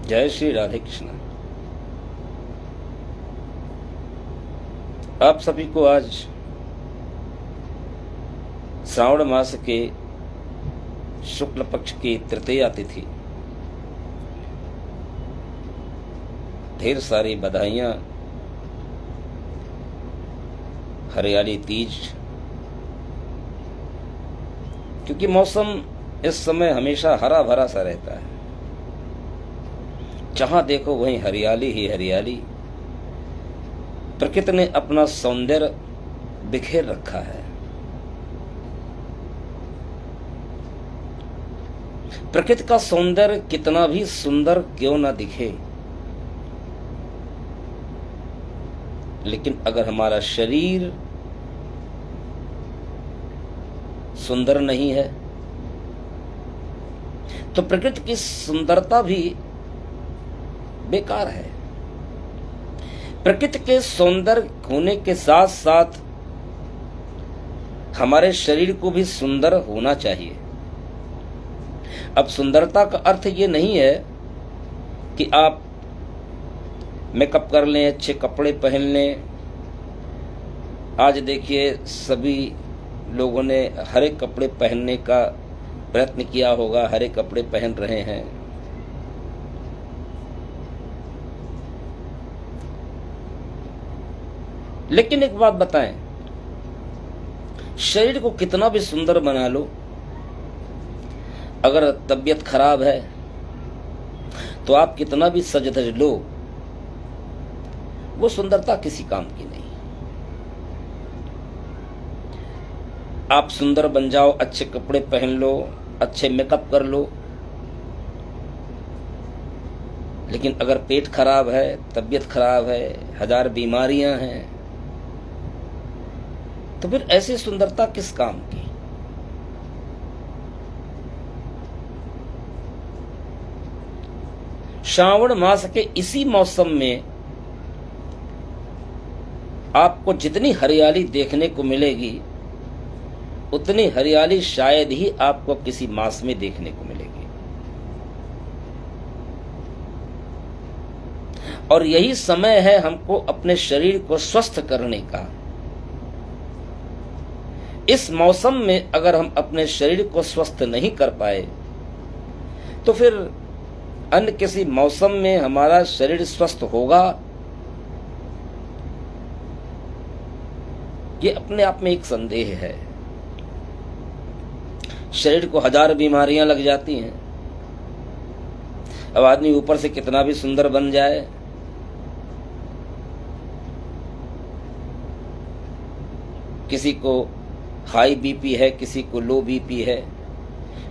जय श्री राधे कृष्ण। आप सभी को आज श्रावण मास के शुक्ल पक्ष की तृतीया तिथि ढेर सारी बधाइयां। हरियाली तीज, क्योंकि मौसम इस समय हमेशा हरा भरा सा रहता है। जहां देखो वहीं हरियाली ही हरियाली। प्रकृति ने अपना सौंदर्य बिखेर रखा है। प्रकृति का सौंदर्य कितना भी सुंदर क्यों ना दिखे, लेकिन अगर हमारा शरीर सुंदर नहीं है तो प्रकृति की सुंदरता भी बेकार है। प्रकृति के सौंदर्य होने के साथ साथ हमारे शरीर को भी सुंदर होना चाहिए। अब सुंदरता का अर्थ ये नहीं है कि आप मेकअप कर लें, अच्छे कपड़े पहन लें। आज देखिए सभी लोगों ने हरे कपड़े पहनने का प्रयत्न किया होगा, हरे कपड़े पहन रहे हैं। लेकिन एक बात बताएं, शरीर को कितना भी सुंदर बना लो, अगर तबीयत खराब है तो आप कितना भी सज धज लो, वो सुंदरता किसी काम की नहीं। आप सुंदर बन जाओ, अच्छे कपड़े पहन लो, अच्छे मेकअप कर लो, लेकिन अगर पेट खराब है, तबीयत खराब है, हजार बीमारियां हैं, तो फिर ऐसी सुंदरता किस काम की। श्रावण मास के इसी मौसम में आपको जितनी हरियाली देखने को मिलेगी उतनी हरियाली शायद ही आपको किसी मास में देखने को मिलेगी। और यही समय है हमको अपने शरीर को स्वस्थ करने का। इस मौसम में अगर हम अपने शरीर को स्वस्थ नहीं कर पाए तो फिर अन्य किसी मौसम में हमारा शरीर स्वस्थ होगा, ये अपने आप में एक संदेह है। शरीर को हजार बीमारियां लग जाती हैं। अब आदमी ऊपर से कितना भी सुंदर बन जाए, किसी को हाई बीपी है, किसी को लो बीपी है,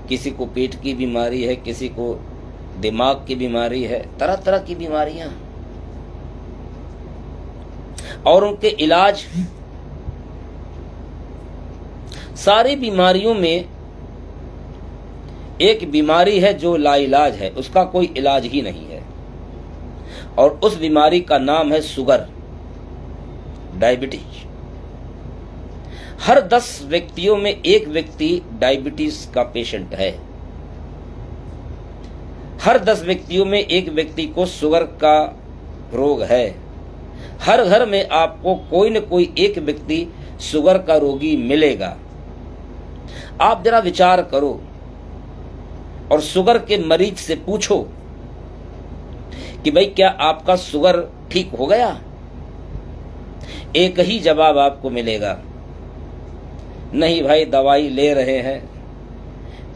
किसी को पेट की बीमारी है, किसी को दिमाग की बीमारी है, तरह तरह की बीमारियां, और उनके इलाज। सारी बीमारियों में एक बीमारी है जो लाइलाज है, उसका कोई इलाज ही नहीं है, और उस बीमारी का नाम है शुगर, डायबिटीज। हर 10 व्यक्तियों में एक व्यक्ति डायबिटीज का पेशेंट है। हर 10 व्यक्तियों में एक व्यक्ति को शुगर का रोग है। हर घर में आपको कोई न कोई एक व्यक्ति शुगर का रोगी मिलेगा। आप जरा विचार करो और शुगर के मरीज से पूछो कि भाई क्या आपका शुगर ठीक हो गया? एक ही जवाब आपको मिलेगा, नहीं भाई, दवाई ले रहे हैं।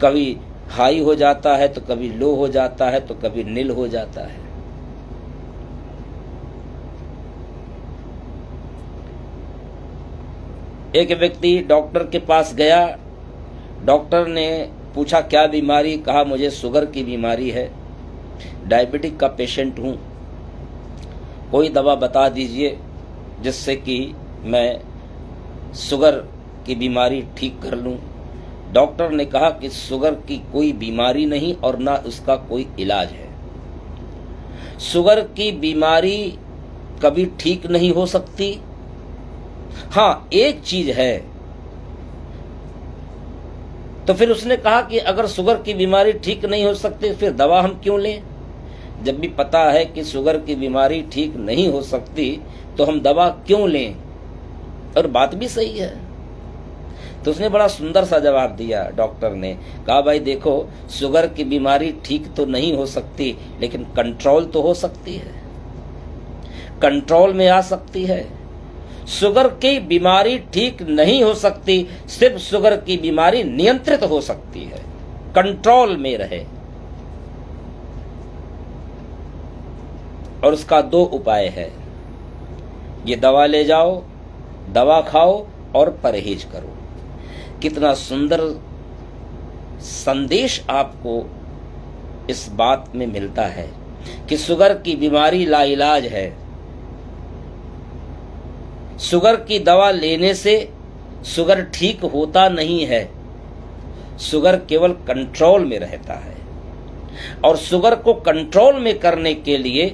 कभी हाई हो जाता है तो कभी लो हो जाता है तो कभी नील हो जाता है। एक व्यक्ति डॉक्टर के पास गया, डॉक्टर ने पूछा क्या बीमारी, कहा मुझे शुगर की बीमारी है, डायबिटिक का पेशेंट हूं, कोई दवा बता दीजिए जिससे कि मैं शुगर की बीमारी ठीक कर लूं। डॉक्टर ने कहा कि शुगर की कोई बीमारी नहीं और ना उसका कोई इलाज है। शुगर की बीमारी कभी ठीक नहीं हो सकती। हाँ, एक चीज है। तो फिर उसने कहा कि अगर शुगर की बीमारी ठीक नहीं हो सकती फिर दवा हम क्यों लें? जब भी पता है कि शुगर की बीमारी ठीक नहीं हो सकती तो हम दवा क्यों लें? और बात भी सही है। तो उसने बड़ा सुंदर सा जवाब दिया। डॉक्टर ने कहा, भाई देखो, शुगर की बीमारी ठीक तो नहीं हो सकती, लेकिन कंट्रोल तो हो सकती है, कंट्रोल में आ सकती है। शुगर की बीमारी ठीक नहीं हो सकती, सिर्फ शुगर की बीमारी नियंत्रित हो सकती है, कंट्रोल में रहे। और उसका 2 उपाय है, ये दवा ले जाओ, दवा खाओ और परहेज करो। कितना सुंदर संदेश आपको इस बात में मिलता है कि शुगर की बीमारी लाइलाज है। शुगर की दवा लेने से शुगर ठीक होता नहीं है, शुगर केवल कंट्रोल में रहता है। और शुगर को कंट्रोल में करने के लिए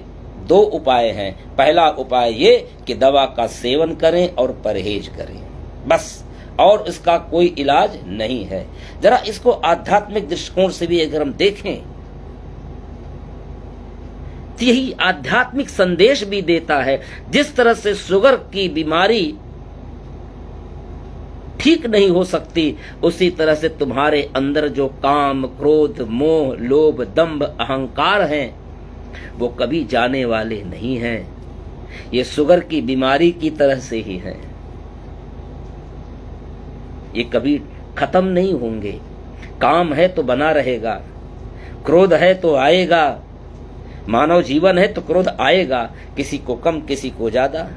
2 उपाय हैं। पहला उपाय ये कि दवा का सेवन करें और परहेज करें, बस, और इसका कोई इलाज नहीं है। जरा इसको आध्यात्मिक दृष्टिकोण से भी अगर हम देखें तो यही आध्यात्मिक संदेश भी देता है। जिस तरह से शुगर की बीमारी ठीक नहीं हो सकती, उसी तरह से तुम्हारे अंदर जो काम, क्रोध, मोह, लोभ, दंभ, अहंकार हैं, वो कभी जाने वाले नहीं हैं। ये शुगर की बीमारी की तरह से ही है, ये कभी खत्म नहीं होंगे। काम है तो बना रहेगा, क्रोध है तो आएगा, मानव जीवन है तो क्रोध आएगा, किसी को कम किसी को ज्यादा।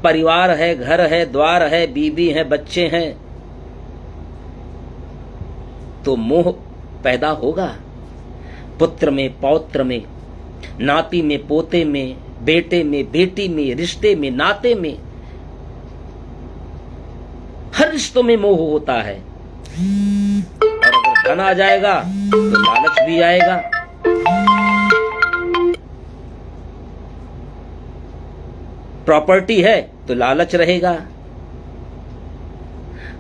परिवार है, घर है, द्वार है, बीवी है, बच्चे हैं, तो मोह पैदा होगा। पुत्र में, पौत्र में, नाती में, पोते में, बेटे में, बेटी में, रिश्ते में, नाते में, हर रिश्तों में मोह होता है। और अगर धन आ जाएगा तो लालच भी आएगा। प्रॉपर्टी है तो लालच रहेगा।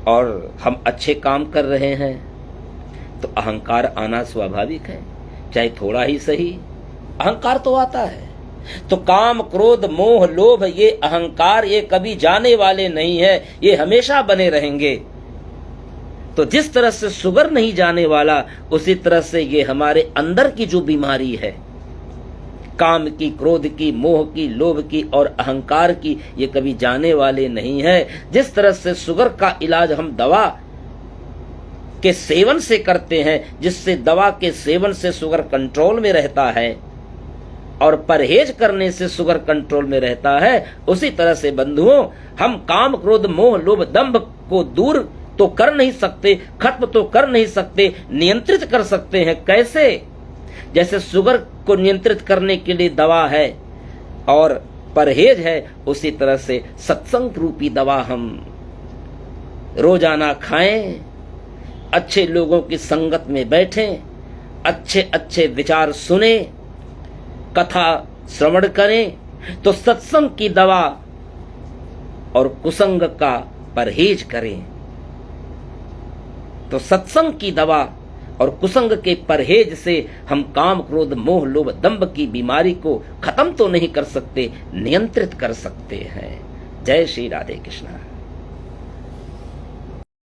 और हम अच्छे काम कर रहे हैं तो अहंकार आना स्वाभाविक है, चाहे थोड़ा ही सही, अहंकार तो आता है। तो काम, क्रोध, मोह, लोभ, ये अहंकार, ये कभी जाने वाले नहीं है, ये हमेशा बने रहेंगे। तो जिस तरह से शुगर नहीं जाने वाला, उसी तरह से ये हमारे अंदर की जो बीमारी है, काम की, क्रोध की, मोह की, लोभ की और अहंकार की, ये कभी जाने वाले नहीं है। जिस तरह से शुगर का इलाज हम दवा के सेवन से करते हैं, जिससे दवा के सेवन से शुगर कंट्रोल में रहता है और परहेज करने से शुगर कंट्रोल में रहता है, उसी तरह से बंधुओं, हम काम, क्रोध, मोह, लोभ, दंभ को दूर तो कर नहीं सकते, खत्म तो कर नहीं सकते, नियंत्रित कर सकते हैं। कैसे? जैसे शुगर को नियंत्रित करने के लिए दवा है और परहेज है, उसी तरह से सत्संग रूपी दवा हम रोजाना खाएं, अच्छे लोगों की संगत में बैठें, अच्छे अच्छे विचार सुने, कथा श्रवण करें, तो सत्संग की दवा और कुसंग का परहेज करें। तो सत्संग की दवा और कुसंग के परहेज से हम काम, क्रोध, मोह, लोभ, दंभ की बीमारी को खत्म तो नहीं कर सकते, नियंत्रित कर सकते हैं। जय श्री राधे कृष्णा।